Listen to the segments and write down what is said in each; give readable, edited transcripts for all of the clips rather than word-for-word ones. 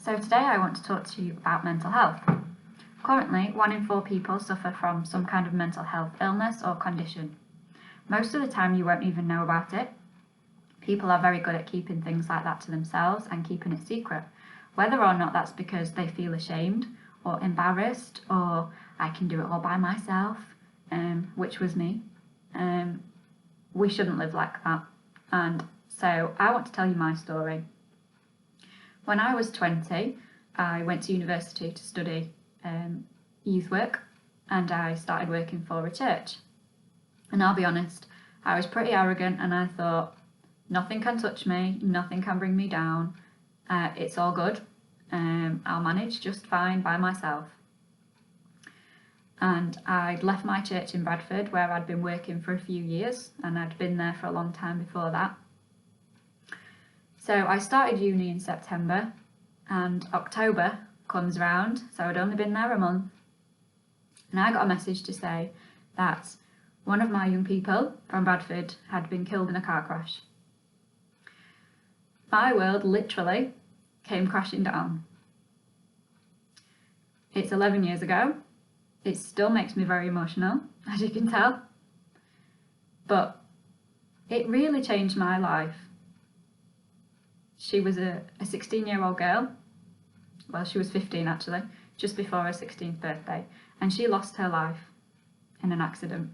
So today I want to talk to you about mental health. Currently, 1 in 4 people suffer from some kind of mental health illness or condition. Most of the time you won't even know about it. People are very good at keeping things like that to themselves and keeping it secret, whether or not that's because they feel ashamed or embarrassed or I can do it all by myself, which was me. We shouldn't live like that. And so I want to tell you my story. When I was 20, I went to university to study youth work, and I started working for a church. And I'll be honest, I was pretty arrogant and I thought, nothing can touch me, nothing can bring me down, it's all good, I'll manage just fine by myself. And I'd left my church in Bradford where I'd been working for a few years, and I'd been there for a long time before that. So I started uni in September, and October comes round, so I'd only been there a month, and I got a message to say that one of my young people from Bradford had been killed in a car crash. My world literally came crashing down. It's 11 years ago. It still makes me very emotional, as you can tell, but it really changed my life. She was a 16-year-old girl. Well, she was 15 actually, just before her 16th birthday, and she lost her life in an accident.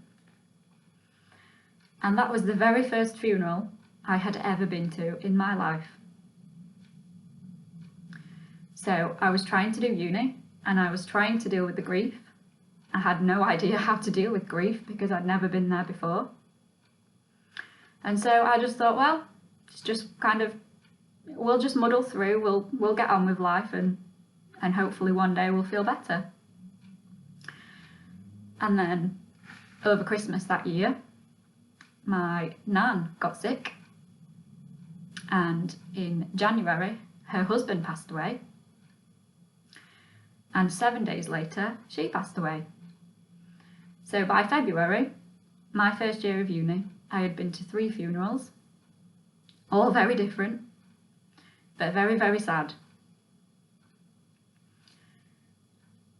And that was the very first funeral I had ever been to in my life. So I was trying to do uni, and I was trying to deal with the grief. I had no idea how to deal with grief because I'd never been there before. And so I just thought, well, it's just kind of, we'll just muddle through, we'll get on with life, and hopefully one day we'll feel better. And then over Christmas that year, my nan got sick, and in January her husband passed away, and 7 days later she passed away. So by February, my first year of uni, I had been to 3 funerals, all very different, but very, very sad.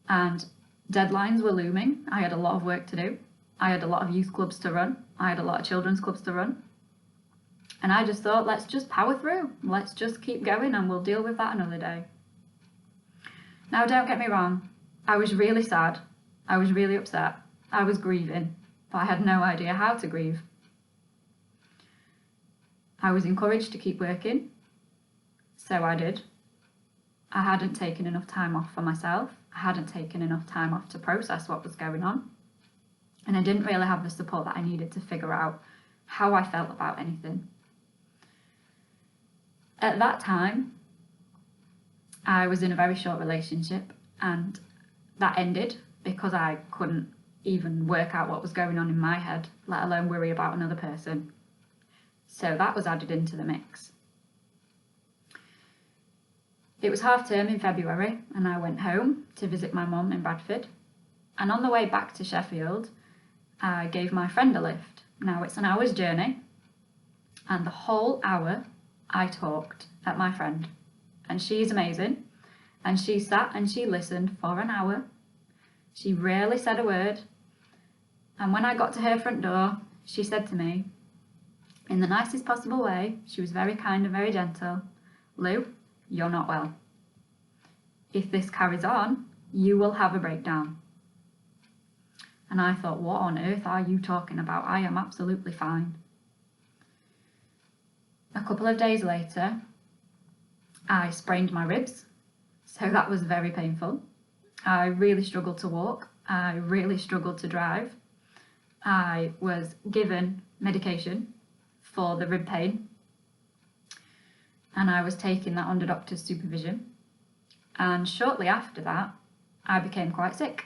And deadlines were looming. I had a lot of work to do. I had a lot of youth clubs to run. I had a lot of children's clubs to run. And I just thought, let's just power through. Let's just keep going and we'll deal with that another day. Now, don't get me wrong. I was really sad. I was really upset. I was grieving, but I had no idea how to grieve. I was encouraged to keep working, so I did. I hadn't taken enough time off for myself. I hadn't taken enough time off to process what was going on. And I didn't really have the support that I needed to figure out how I felt about anything. At that time, I was in a very short relationship, and that ended because I couldn't even work out what was going on in my head, let alone worry about another person. So that was added into the mix. It was half term in February, and I went home to visit my mum in Bradford. And on the way back to Sheffield, I gave my friend a lift. Now it's an hour's journey, and the whole hour I talked at my friend. And she's amazing, and she sat and she listened for an hour. She rarely said a word, and when I got to her front door, she said to me, in the nicest possible way, she was very kind and very gentle, "Lou, you're not well. If this carries on, you will have a breakdown." And I thought, what on earth are you talking about? I am absolutely fine. A couple of days later, I sprained my ribs, so that was very painful. I really struggled to walk. I really struggled to drive. I was given medication for the rib pain, and I was taking that under doctor's supervision. And shortly after that, I became quite sick.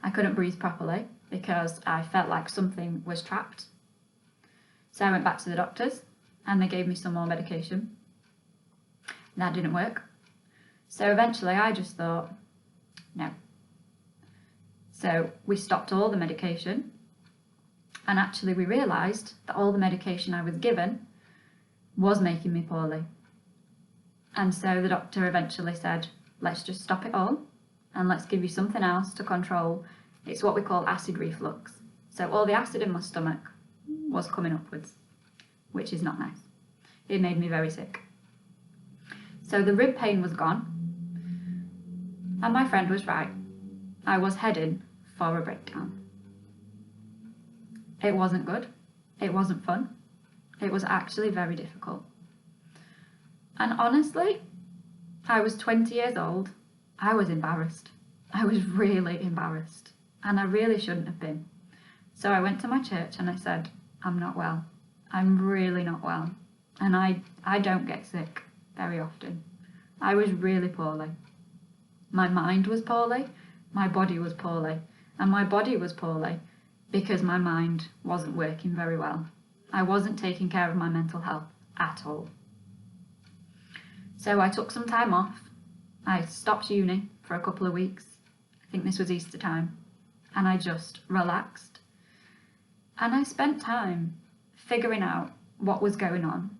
I couldn't breathe properly because I felt like something was trapped. So I went back to the doctors, and they gave me some more medication. That didn't work. So eventually I just thought, no. So we stopped all the medication, and actually we realised that all the medication I was given was making me poorly. And so the doctor eventually said, let's just stop it all and let's give you something else to control. It's what we call acid reflux. So all the acid in my stomach was coming upwards, which is not nice. It made me very sick. So the rib pain was gone, and my friend was right. I was heading for a breakdown. It wasn't good. It wasn't fun. It was actually very difficult. And honestly, I was 20 years old. I was embarrassed. I was really embarrassed. And I really shouldn't have been. So I went to my church and I said, I'm not well. I'm really not well. And I don't get sick very often. I was really poorly. My mind was poorly. My body was poorly. And my body was poorly because my mind wasn't working very well. I wasn't taking care of my mental health at all. So I took some time off. I stopped uni for a couple of weeks. I think this was Easter time. And I just relaxed. And I spent time figuring out what was going on.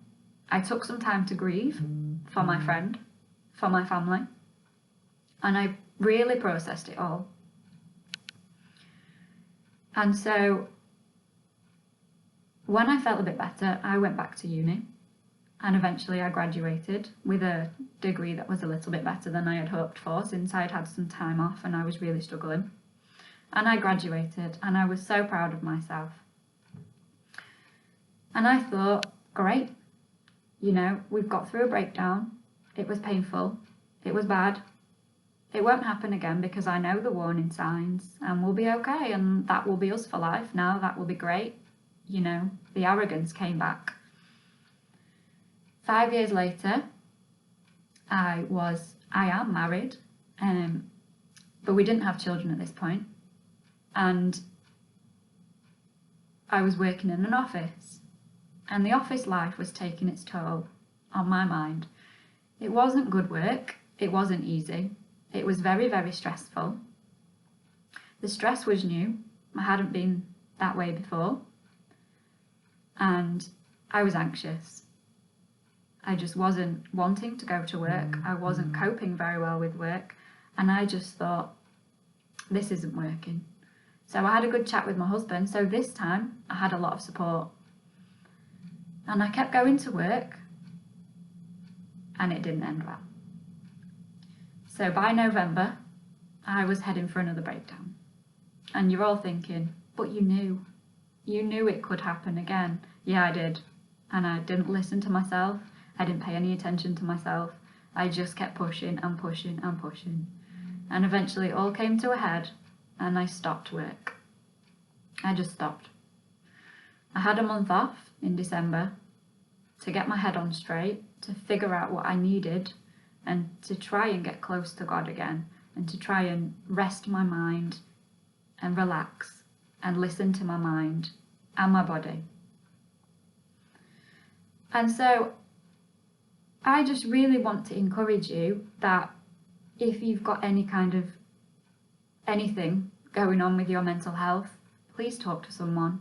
I took some time to grieve for my friend, for my family. And I really processed it all. And so when I felt a bit better, I went back to uni. And eventually I graduated with a degree that was a little bit better than I had hoped for, since I'd had some time off and I was really struggling. And I graduated and I was so proud of myself. And I thought, great, you know, we've got through a breakdown. It was painful. It was bad. It won't happen again because I know the warning signs and we'll be okay, and that will be us for life now. That will be great. You know, the arrogance came back. 5 years later, I am married, but we didn't have children at this point. And I was working in an office, and the office life was taking its toll on my mind. It wasn't good work. It wasn't easy. It was very, very stressful. The stress was new. I hadn't been that way before. And I was anxious. I just wasn't wanting to go to work. I wasn't coping very well with work. And I just thought, this isn't working. So I had a good chat with my husband. So this time I had a lot of support. And I kept going to work. And it didn't end well. So by November, I was heading for another breakdown. And you're all thinking, but you knew. You knew it could happen again. Yeah, I did. And I didn't listen to myself. I didn't pay any attention to myself. I just kept pushing and pushing and pushing. And eventually it all came to a head and I stopped work. I just stopped. I had a month off in December to get my head on straight, to figure out what I needed and to try and get close to God again and to try and rest my mind and relax and listen to my mind and my body. And so I just really want to encourage you that if you've got any kind of anything going on with your mental health, please talk to someone.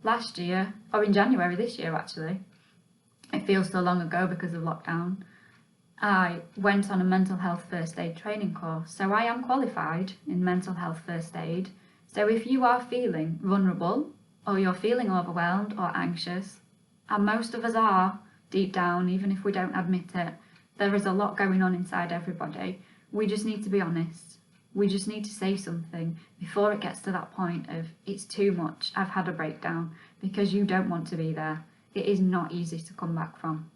Last year, or in January this year actually, it feels so long ago because of lockdown, I went on a mental health first aid training course. So I am qualified in mental health first aid. So if you are feeling vulnerable or you're feeling overwhelmed or anxious, and most of us are deep down, even if we don't admit it, there is a lot going on inside everybody. We just need to be honest. We just need to say something before it gets to that point of it's too much, I've had a breakdown, because you don't want to be there. It is not easy to come back from.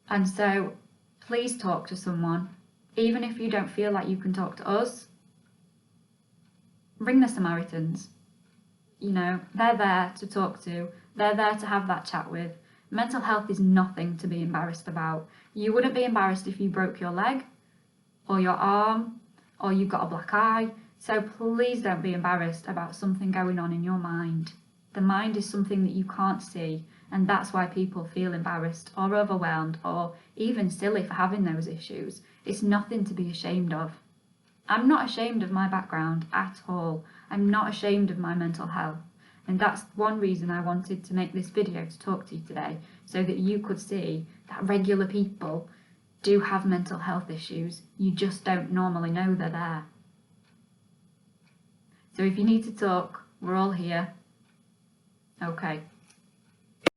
And so please talk to someone. Even if you don't feel like you can talk to us, ring the Samaritans. You know, they're there to talk to. They're there to have that chat with. Mental health is nothing to be embarrassed about. You wouldn't be embarrassed if you broke your leg or your arm or you got a black eye. So please don't be embarrassed about something going on in your mind. The mind is something that you can't see, and that's why people feel embarrassed or overwhelmed or even silly for having those issues. It's nothing to be ashamed of. I'm not ashamed of my background at all. I'm not ashamed of my mental health. And that's one reason I wanted to make this video to talk to you today, so that you could see that regular people do have mental health issues. You just don't normally know they're there. So if you need to talk, we're all here. Okay.